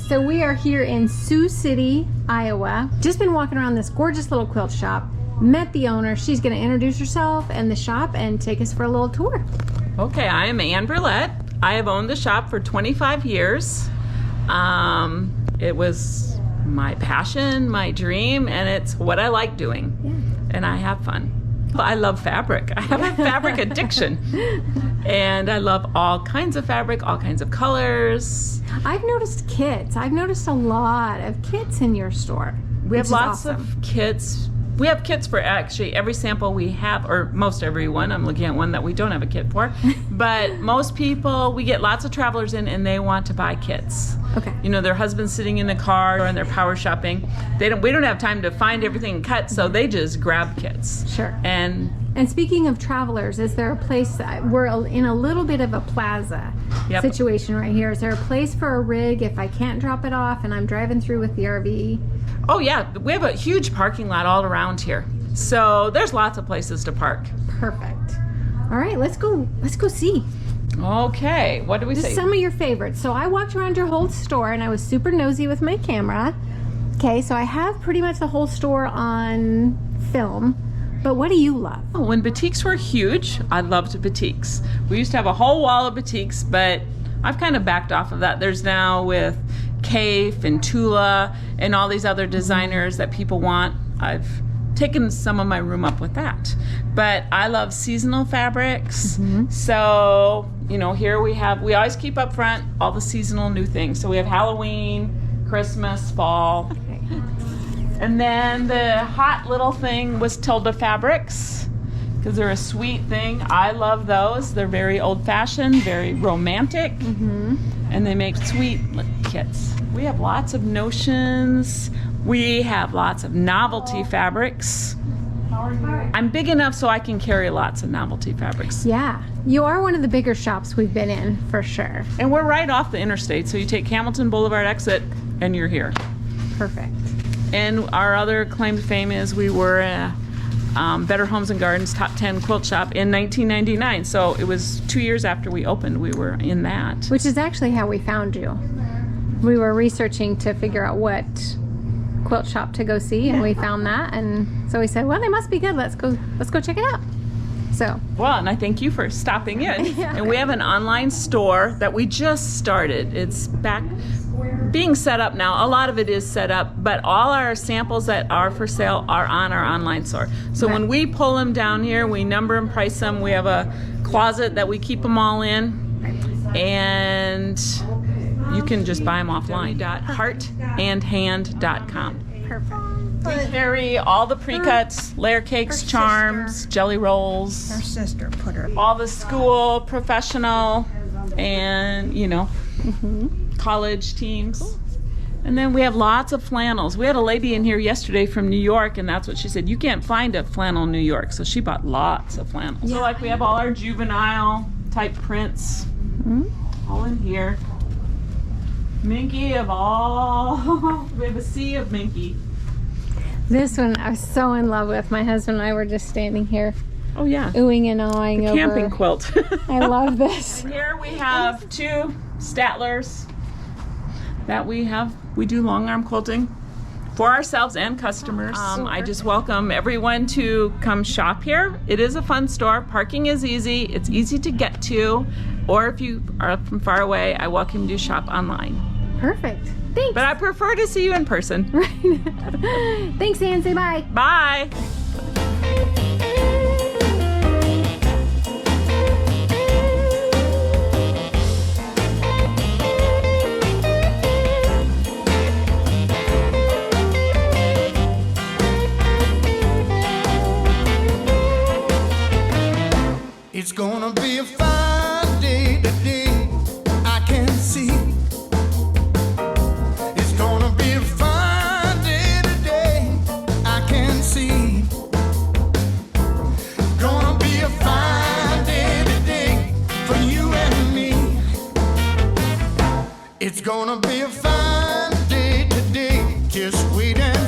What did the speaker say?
So we are here in Sioux City, Iowa. Just been walking around this gorgeous little quilt shop. Met the owner. She's going to introduce herself and the shop and take us for a little tour. Okay, I am Ann Brouillette. I have owned the shop for 25 years. It was my passion, my dream, and it's what I like doing. Yeah. And I have fun. I love fabric. I have a fabric addiction. And I love all kinds of fabric, all kinds of colors. I've noticed kits. I've noticed a lot of kits in your store. We have lots of kits. We have kits for actually every sample we have, or most every one. I'm looking at one that we don't have a kit for. But most people, we get lots of travelers in and they want to buy kits. Okay. You know, their husband's sitting in the car and they're power shopping. We don't have time to find everything and cut, so they just grab kits. Sure. And speaking of travelers, is there a place, we're in a little bit of a plaza situation right here. Is there a place for a rig if I can't drop it off and I'm driving through with the RV? Oh yeah, we have a huge parking lot all around here. So there's lots of places to park. Perfect. All right, let's go see. Okay, what do we say? Some of your favorites. So I walked around your whole store and I was super nosy with my camera. Okay, so I have pretty much the whole store on film. But what do you love? When batiks were huge, I loved batiks. We used to have a whole wall of batiks, but I've kind of backed off of that. There's now with Kaif and Tula and all these other designers that people want. I've taken some of my room up with that. But I love seasonal fabrics. Mm-hmm. So, you know, here we always keep up front all the seasonal new things. So we have Halloween, Christmas, fall. Okay. And then the hot little thing was Tilda fabrics, because they're a sweet thing. I love those. They're very old-fashioned, very romantic, and they make sweet kits. We have lots of notions. We have lots of novelty fabrics. I'm big enough so I can carry lots of novelty fabrics. Yeah, you are one of the bigger shops we've been in, for sure. And we're right off the interstate, so you take Hamilton Boulevard exit, and you're here. Perfect. And our other claim to fame is we were Better Homes and Gardens Top 10 Quilt Shop in 1999. So it was 2 years after we opened, we were in that. Which is actually how we found you. We were researching to figure out what quilt shop to go see, and we found that. And so we said, well, they must be good. Let's go check it out. So. Well, and I thank you for stopping in. Yeah. And we have an online store that we just started. It's back being set up now. A lot of it is set up, but all our samples that are for sale are on our online store. So when we pull them down here, we number and price them. We have a closet that we keep them all in, and you can just buy them offline. heartandhand.com. Perfect. We carry all the pre-cuts, layer cakes, charms, jelly rolls. Her sister put her. All the school, professional, and, you know, college teams. Cool. And then we have lots of flannels. We had a lady in here yesterday from New York, and that's what she said. You can't find a flannel in New York, so she bought lots of flannels. Yeah. So like we have all our juvenile type prints, all in here. Minky of all, we have a sea of Minky. This one I was so in love with. My husband and I were just standing here. Oh yeah. Oohing and awing over. Camping quilt. I love this. Here we have 2 Statlers that we do long arm quilting for ourselves and customers. I just welcome everyone to come shop here. It is a fun store. Parking is easy. It's easy to get to. Or if you are from far away, I welcome you to shop online. Perfect. Thanks. But I prefer to see you in person. Thanks, Ann. Say bye. Bye. It's gonna be a fine day today, I can see. It's gonna be a fine day today, I can see. It's gonna be a fine day today for you and me. It's gonna be a fine day today, just wait and